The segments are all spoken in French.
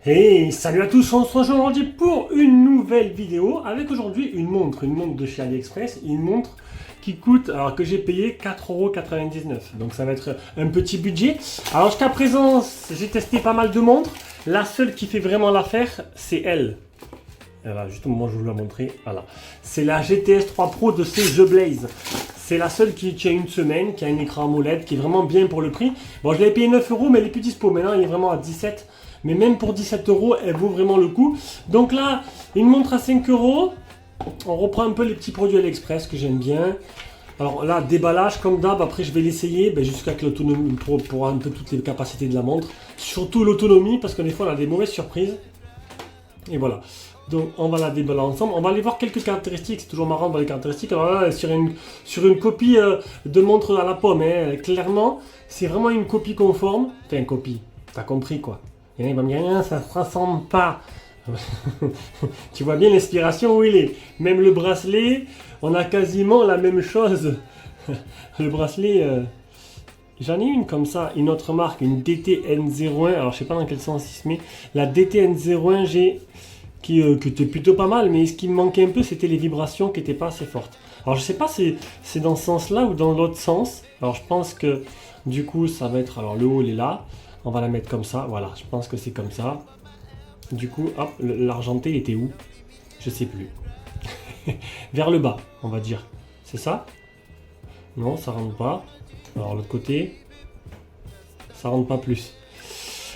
Hey, salut à tous, on se rejoint aujourd'hui pour une nouvelle vidéo avec aujourd'hui une montre de chez AliExpress, une montre qui coûte, alors que j'ai payé 4,99 €. Donc ça va être un petit budget. Alors jusqu'à présent, j'ai testé pas mal de montres. La seule qui fait vraiment l'affaire, c'est elle. Voilà, justement, je vais vous la montrer. Voilà. C'est la GTS 3 Pro de chez The Blaze. C'est la seule qui tient une semaine, qui a un écran AMOLED, qui est vraiment bien pour le prix. Bon, je l'avais payé 9 €, mais elle est plus dispo. Maintenant, il est vraiment à 17 €. Mais même pour 17 €, elle vaut vraiment le coup. Donc là, une montre à 5 €. On reprend un peu les petits produits AliExpress que j'aime bien. Alors là, déballage comme d'hab. Après, je vais l'essayer jusqu'à que l'autonomie, pour un peu toutes les capacités de la montre. Surtout l'autonomie, parce que des fois, on a des mauvaises surprises. Et voilà. Donc on va la déballer ensemble. On va aller voir quelques caractéristiques. C'est toujours marrant de voir les caractéristiques. Alors là, sur une copie de montre à la pomme, hein, clairement, c'est vraiment une copie conforme. Enfin, une copie. T'as compris quoi. Il y en a qui vont me dire, ça ne se ressemble pas. Tu vois bien l'inspiration où il est. Même le bracelet, on a quasiment la même chose. Le bracelet, j'en ai une comme ça, une autre marque, une DTN01. Alors je sais pas dans quel sens il se met. La DTN01, qui était plutôt pas mal, mais ce qui me manquait un peu, c'était les vibrations qui n'étaient pas assez fortes. Alors je sais pas si c'est dans ce sens-là ou dans l'autre sens. Alors je pense que du coup ça va être, alors le haut il est là, on va la mettre comme ça, voilà, je pense que c'est comme ça. Du coup, hop, l'argenté il était où? Je sais plus. Vers le bas, on va dire. C'est ça? Non, ça rentre pas. Alors l'autre côté, ça rentre pas plus.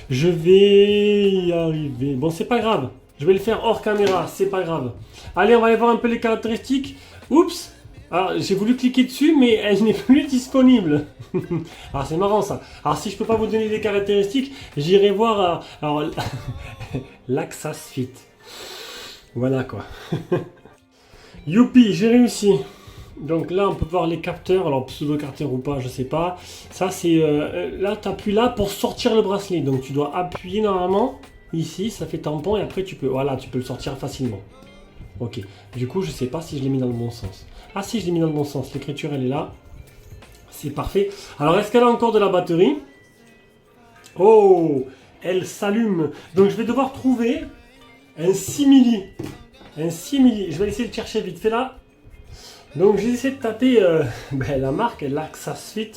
Je vais y arriver. Bon, c'est pas grave. Je vais le faire hors caméra, c'est pas grave. Allez, on va aller voir un peu les caractéristiques. Oups! Alors, j'ai voulu cliquer dessus, mais elle n'est plus disponible. Alors, c'est marrant ça. Alors, si je peux pas vous donner des caractéristiques, j'irai voir alors, l'Axas Fit. Voilà quoi. Youpi, j'ai réussi. Donc là, on peut voir les capteurs. Alors, pseudo-capteur ou pas, je sais pas. Ça, c'est... là, tu appuies là pour sortir le bracelet. Donc, tu dois appuyer normalement. Ici, ça fait tampon et après, tu peux... Voilà, tu peux le sortir facilement. Ok. Du coup, je sais pas si je l'ai mis dans le bon sens. Ah si, je l'ai mis dans le bon sens. L'écriture, elle est là. C'est parfait. Alors, est-ce qu'elle a encore de la batterie? Oh, elle s'allume. Donc, je vais devoir trouver un simili. Un simili. Je vais essayer de chercher vite fait là. Donc, j'ai essayé de taper la marque, l'Axas Fit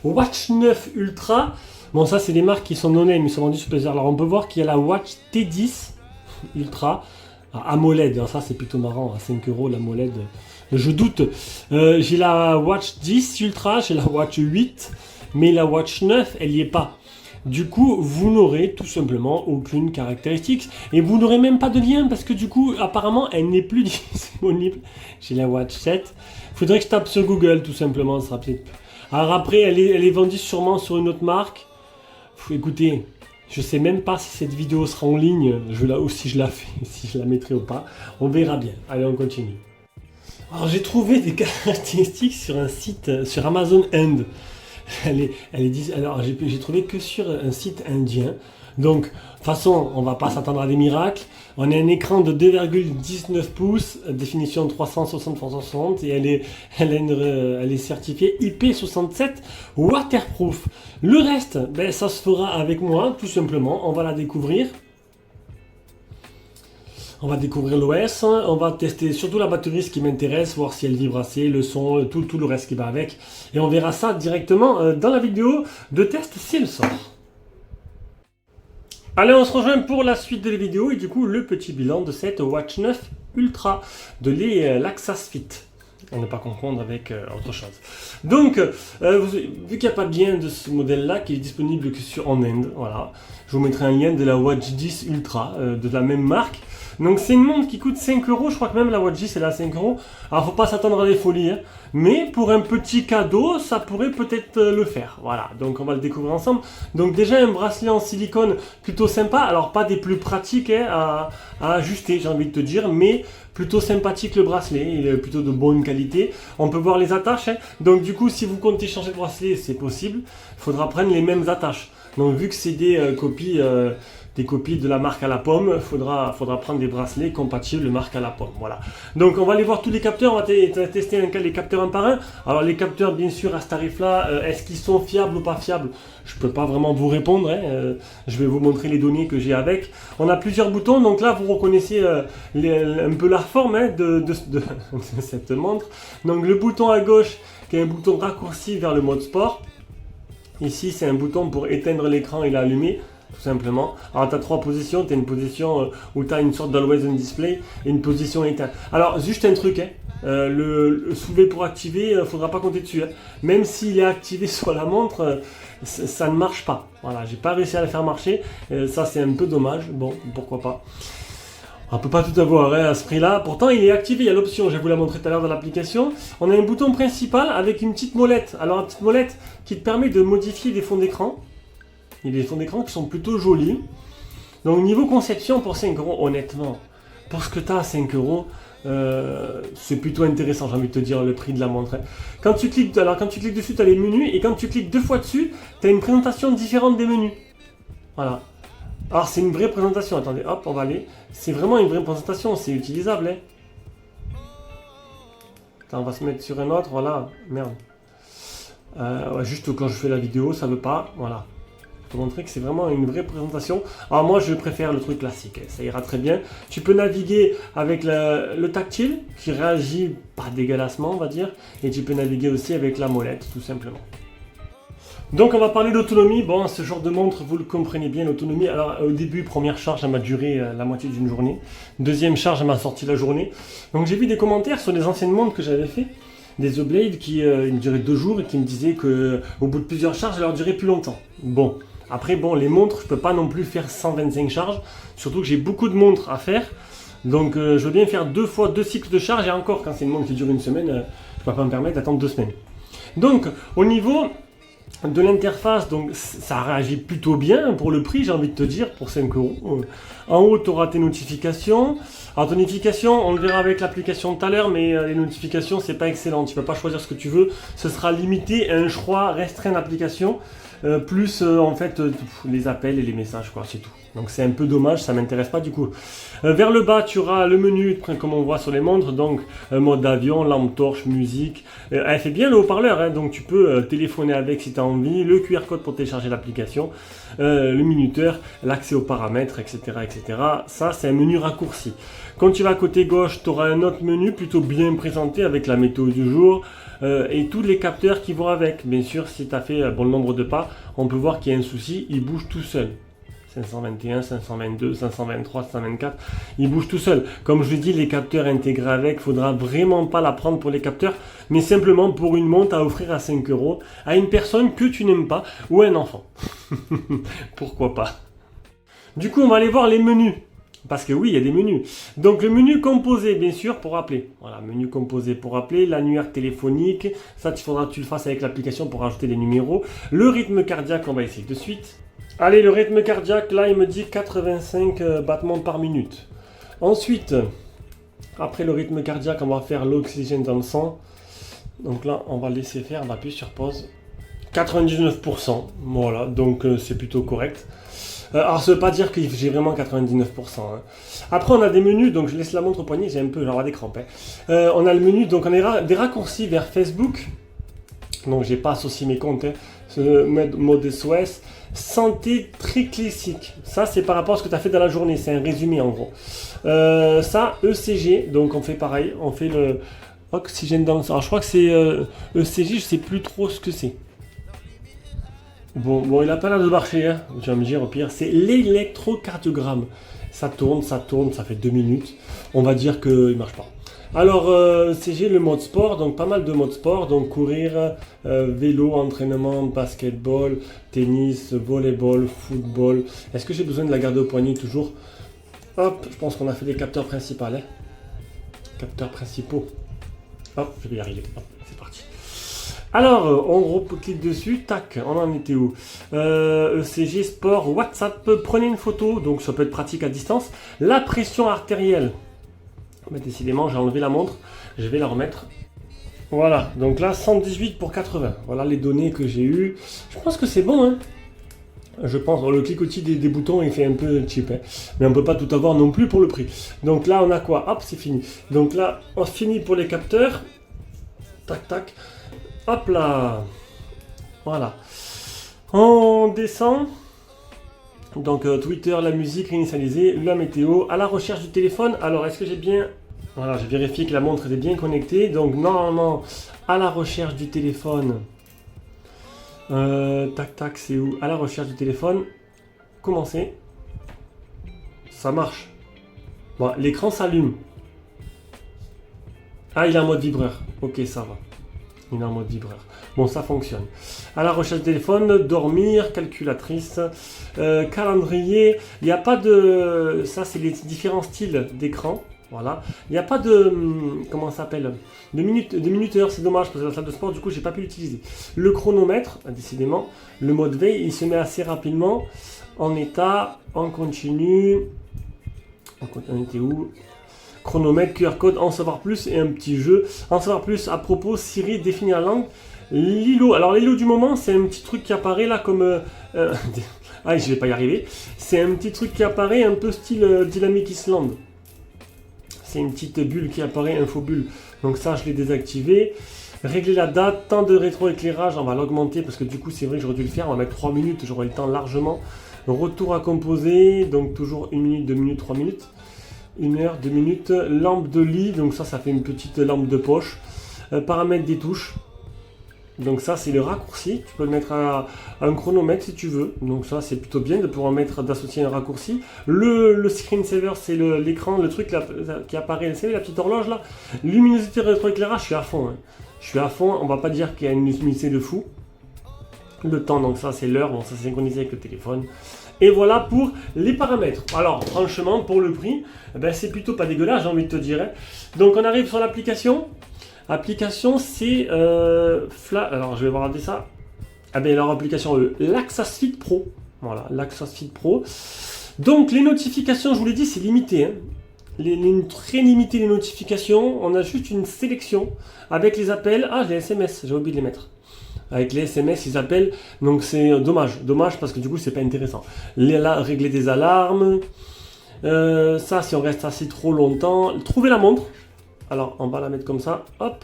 Watch 9 Ultra. Bon, ça, c'est des marques qui sont non-name, ils sont vendus sur plaisir. Alors, on peut voir qu'il y a la Watch T10 Ultra. AMOLED, alors ça c'est plutôt marrant, à 5 € l'AMOLED, je doute. J'ai la Watch 10 Ultra, j'ai la Watch 8, mais la Watch 9, elle n'y est pas. Du coup, vous n'aurez tout simplement aucune caractéristique. Et vous n'aurez même pas de lien, parce que du coup, apparemment, elle n'est plus disponible. J'ai la Watch 7. Faudrait que je tape sur Google, tout simplement, ça sera peut-être... Alors après, elle est vendue sûrement sur une autre marque. Écoutez... Je sais même pas si cette vidéo sera en ligne, si je la fais, si je la mettrai ou pas. On verra bien. Allez, on continue. Alors, j'ai trouvé des caractéristiques sur un site, sur Amazon Inde. Alors, j'ai trouvé que sur un site indien. Donc, de toute façon, on va pas s'attendre à des miracles. On a un écran de 2,19 pouces, définition 360 x 360, et elle est certifiée IP67 waterproof. Le reste, ça se fera avec moi, tout simplement. On va la découvrir. On va découvrir l'OS, on va tester surtout la batterie, ce qui m'intéresse, voir si elle vibre assez, le son, tout le reste qui va avec. Et on verra ça directement dans la vidéo de test si elle sort. Allez, on se rejoint pour la suite de la vidéo et du coup le petit bilan de cette Watch 9 Ultra de l'Axas Fit. On ne pas confondre avec autre chose. Donc, vu qu'il n'y a pas de lien de ce modèle-là qui est disponible que en Inde, voilà, je vous mettrai un lien de la Watch 10 Ultra de la même marque. Donc c'est une montre qui coûte 5 €, je crois que même la Watch 10 elle est à 5 €. Alors faut pas s'attendre à des folies, hein. Mais pour un petit cadeau, ça pourrait peut-être le faire. Voilà, donc on va le découvrir ensemble. Donc déjà un bracelet en silicone plutôt sympa, alors pas des plus pratiques à ajuster, j'ai envie de te dire, mais plutôt sympathique le bracelet, il est plutôt de bonne qualité. On peut voir les attaches, hein. Donc du coup si vous comptez changer de bracelet, c'est possible. Il faudra prendre les mêmes attaches. Donc vu que c'est des copies des copies de la marque à la pomme, faudra prendre des bracelets compatibles marque à la pomme. Voilà. Donc on va aller voir tous les capteurs, on va tester les capteurs un par un. Alors les capteurs, bien sûr, à ce tarif-là, est-ce qu'ils sont fiables ou pas fiables? Je peux pas vraiment vous répondre. Je vais vous montrer les données que j'ai avec. On a plusieurs boutons, donc là vous reconnaissez un peu la forme de cette montre. Donc le bouton à gauche, qui est un bouton raccourci vers le mode sport. Ici, c'est un bouton pour éteindre l'écran et l'allumer, tout simplement. Alors, tu as trois positions. Tu as une position où tu as une sorte d'always on display et une position éteinte. Alors, juste un truc, le soulever pour activer, il ne faudra pas compter dessus. Même s'il est activé sur la montre, ça ne marche pas. Voilà, j'ai pas réussi à le faire marcher. Ça, c'est un peu dommage. Bon, pourquoi pas. On ne peut pas tout avoir à ce prix-là. Pourtant, il est activé. Il y a l'option. Je vais vous la montrer tout à l'heure dans l'application. On a un bouton principal avec une petite molette. Alors, une petite molette qui te permet de modifier des fonds d'écran. Il y a des fonds d'écran qui sont plutôt jolis. Donc, niveau conception, pour 5 €, honnêtement, pour ce que tu as à 5 €, c'est plutôt intéressant, j'ai envie de te dire, le prix de la montre. Quand tu cliques dessus, tu as les menus. Et quand tu cliques 2 fois dessus, tu as une présentation différente des menus. Voilà. Alors c'est une vraie présentation, attendez, hop, on va aller. C'est vraiment une vraie présentation, c'est utilisable. Attends, on va se mettre sur un autre, voilà, merde. Ouais, juste quand je fais la vidéo, ça veut pas, voilà. Pour montrer que c'est vraiment une vraie présentation. Alors moi je préfère le truc classique, ça ira très bien. Tu peux naviguer avec le tactile, qui réagit pas dégueulassement, on va dire. Et tu peux naviguer aussi avec la molette, tout simplement. Donc on va parler d'autonomie. Bon, ce genre de montre, vous le comprenez bien, l'autonomie. Alors au début, première charge, elle m'a duré la moitié d'une journée. Deuxième charge, elle m'a sorti la journée. Donc j'ai vu des commentaires sur les anciennes montres que j'avais fait, des Oblate qui me duraient 2 jours et qui me disaient qu'au bout de plusieurs charges, elle leur durait plus longtemps. Bon, après bon, les montres, je peux pas non plus faire 125 charges, surtout que j'ai beaucoup de montres à faire. Donc je veux bien faire 2 fois 2 cycles de charge, et encore, quand c'est une montre qui dure une semaine, je peux pas me permettre d'attendre 2 semaines. Donc au niveau de l'interface, donc ça réagit plutôt bien pour le prix, j'ai envie de te dire, pour 5 €. En haut, tu auras tes notifications. Alors, tes notifications, on le verra avec l'application tout à l'heure, mais les notifications, c'est pas excellent. Tu peux pas choisir ce que tu veux. Ce sera limité à un choix restreint d'application, plus en fait les appels et les messages, quoi, c'est tout. Donc c'est un peu dommage, ça m'intéresse pas du coup. Vers le bas, tu auras le menu, comme on voit sur les montres, donc mode d'avion, lampe torche, musique. Elle fait bien le haut-parleur, donc tu peux téléphoner avec si tu as envie, le QR code pour télécharger l'application, le minuteur, l'accès aux paramètres, etc. etc. Ça, c'est un menu raccourci. Quand tu vas à côté gauche, tu auras un autre menu plutôt bien présenté avec la météo du jour et tous les capteurs qui vont avec. Bien sûr, si tu as fait bon nombre de pas, on peut voir qu'il y a un souci, il bouge tout seul. 521, 522, 523, 524, il bouge tout seul. Comme je l'ai dit, les capteurs intégrés avec, il faudra vraiment pas la prendre pour les capteurs, mais simplement pour une montre à offrir à 5 € à une personne que tu n'aimes pas ou un enfant. Pourquoi pas. Du coup, on va aller voir les menus. Parce que oui, il y a des menus. Donc le menu composé, bien sûr, pour appeler. Voilà, menu composé pour appeler, l'annuaire téléphonique. Ça, il faudra que tu le fasses avec l'application pour ajouter les numéros. Le rythme cardiaque, on va essayer de suite. Allez, le rythme cardiaque, là, il me dit 85 battements par minute. Ensuite, après le rythme cardiaque, on va faire l'oxygène dans le sang. Donc là, on va laisser faire, on va appuyer sur pause. 99%, voilà, donc c'est plutôt correct. Alors, ça ne veut pas dire que j'ai vraiment 99%. Après, on a des menus, donc je laisse la montre au poignet, j'ai un peu, j'aurai des crampes. On a le menu, donc on a des raccourcis vers Facebook. Donc, j'ai pas associé mes comptes. Ce mode SOS. Santé très classique. Ça, c'est par rapport à ce que tu as fait dans la journée. C'est un résumé, en gros. Ça, ECG. Donc, on fait pareil. On fait le oxygène dans le sang. Alors, je crois que c'est ECG, je sais plus trop ce que c'est. Bon, il a pas l'air de marcher, hein. Tu vas me dire, au pire, c'est l'électrocardiogramme. Ça tourne, ça fait 2 minutes. On va dire qu'il marche pas. Alors, j'ai le mode sport, donc pas mal de modes sport, donc courir, vélo, entraînement, basketball, tennis, volleyball, football. Est-ce que j'ai besoin de la garder au poignet toujours? Hop, je pense qu'on a fait les capteurs principaux, hein. Capteurs principaux. Hop, je vais y arriver. Hop, c'est parti. Alors, on clique dessus, tac, on en était où? ECG, sport, WhatsApp, prenez une photo, donc ça peut être pratique à distance. La pression artérielle. Mais décidément, j'ai enlevé la montre, je vais la remettre. Voilà, donc là, 118 pour 80. Voilà les données que j'ai eues. Je pense que c'est bon, hein. Je pense, le cliquetis des boutons, il fait un peu cheap, hein. Mais on ne peut pas tout avoir non plus pour le prix. Donc là, on a quoi? Hop, c'est fini. Donc là, on finit pour les capteurs. Tac, tac. Hop là. Voilà. On descend. Donc Twitter, la musique réinitialisée, la météo, à la recherche du téléphone. Alors, est-ce que j'ai bien... Voilà, j'ai vérifié que la montre était bien connectée. Donc, normalement, à la recherche du téléphone... tac, tac, c'est où? À la recherche du téléphone. Commencer. Ça marche. Bon, l'écran s'allume. Ah, il est en mode vibreur. Ok, ça va. Il est en mode vibreur. Bon, ça fonctionne. À la recherche du téléphone, dormir, calculatrice, calendrier. Il n'y a pas de... Ça, c'est les différents styles d'écran. Voilà. Il n'y a pas de... Comment ça s'appelle? De minuteur, c'est dommage, parce que la salle de sport, du coup, j'ai pas pu l'utiliser. Le chronomètre, décidément. Le mode veille, il se met assez rapidement. En état, en continu. On était où? Chronomètre, QR code, en savoir plus et un petit jeu. En savoir plus à propos, Siri, définir la langue. L'îlot. Alors, l'îlot du moment, c'est un petit truc qui apparaît là comme... ah, je vais pas y arriver. C'est un petit truc qui apparaît un peu style Dynamic Island. C'est une petite bulle qui apparaît, infobulle. Donc ça, je l'ai désactivé. Régler la date, temps de rétroéclairage, on va l'augmenter parce que du coup, c'est vrai que j'aurais dû le faire. On va mettre 3 minutes, j'aurai le temps largement. Retour à composer, donc toujours 1 minute, 2 minutes, 3 minutes. 1 heure, 2 minutes. Lampe de lit, donc ça fait une petite lampe de poche. Paramètres des touches. Donc ça, c'est le raccourci. Tu peux le mettre à un chronomètre si tu veux. Donc ça, c'est plutôt bien de pouvoir d'associer un raccourci. Le screensaver, c'est l'écran, le truc là, qui apparaît, vous savez, la petite horloge là. Luminosité rétroéclairage, je suis à fond. Hein. Je suis à fond. On va pas dire qu'il y a une luminosité de fou. Le temps, donc ça, c'est l'heure. Bon, ça c'est synchronisé avec le téléphone. Et voilà pour les paramètres. Alors, franchement, pour le prix, ben, c'est plutôt pas dégueulasse, j'ai envie de te dire. Hein. Donc, on arrive sur l'application. Application, c'est alors je vais regarder ça. Ah bien leur application, l'Axas Fit Pro. Voilà, l'Axas Fit Pro. Donc les notifications, je vous l'ai dit, c'est limité. Hein. Très limité les notifications. On a juste une sélection avec les appels. Ah, les SMS, j'ai oublié de les mettre. Avec les SMS, ils appellent. Donc c'est dommage. Dommage parce que du coup, c'est pas intéressant. Régler des alarmes. Ça, si on reste assis trop longtemps. Trouver la montre. Alors, on va la mettre comme ça, hop.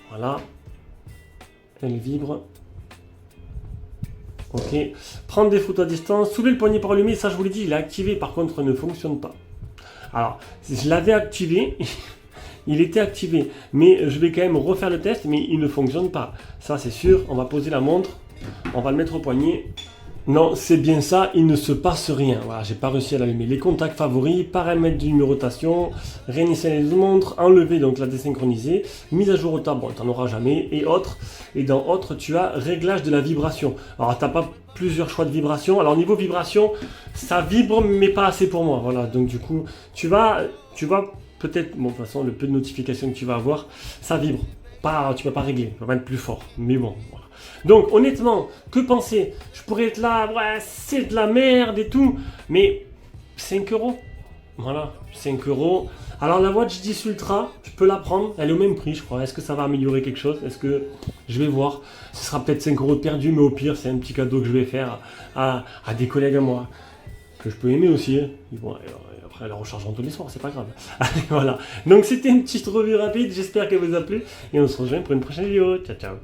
Voilà. Elle vibre. Ok. Prendre des photos à distance. Soulever le poignet pour allumer. Ça, je vous l'ai dit, il est activé. Par contre, ne fonctionne pas. Alors, je l'avais activé. Il était activé. Mais je vais quand même refaire le test. Mais il ne fonctionne pas. Ça, c'est sûr. On va poser la montre. On va le mettre au poignet. Non, c'est bien ça, il ne se passe rien. Voilà, j'ai pas réussi à l'allumer. Les contacts favoris, paramètres de numérotation, réinitialiser montre, enlever donc la désynchroniser, mise à jour au tab, bon, tu n'en auras jamais, et autres. Et dans autres, tu as réglage de la vibration. Alors, tu n'as pas plusieurs choix de vibration. Alors, niveau vibration, ça vibre, mais pas assez pour moi. Voilà, donc du coup, tu vas peut-être, bon, de toute façon, le peu de notifications que tu vas avoir, ça vibre. Pas, tu ne vas pas régler, tu vas être plus fort. Mais bon, voilà. Donc honnêtement, que penser? Je pourrais être là, ouais, c'est de la merde et tout, mais 5 euros. Voilà, 5 euros. Alors la Watch 10 Ultra, je peux la prendre, elle est au même prix je crois. Est-ce que ça va améliorer quelque chose? Est-ce que je vais voir? Ce sera peut-être 5 euros de perdu, mais au pire c'est un petit cadeau que je vais faire à des collègues à moi, que je peux aimer aussi. Hein. Bon, après la rechargeront tous les soirs, c'est pas grave. Voilà, donc c'était une petite revue rapide, j'espère qu'elle vous a plu, et on se rejoint pour une prochaine vidéo. Ciao ciao.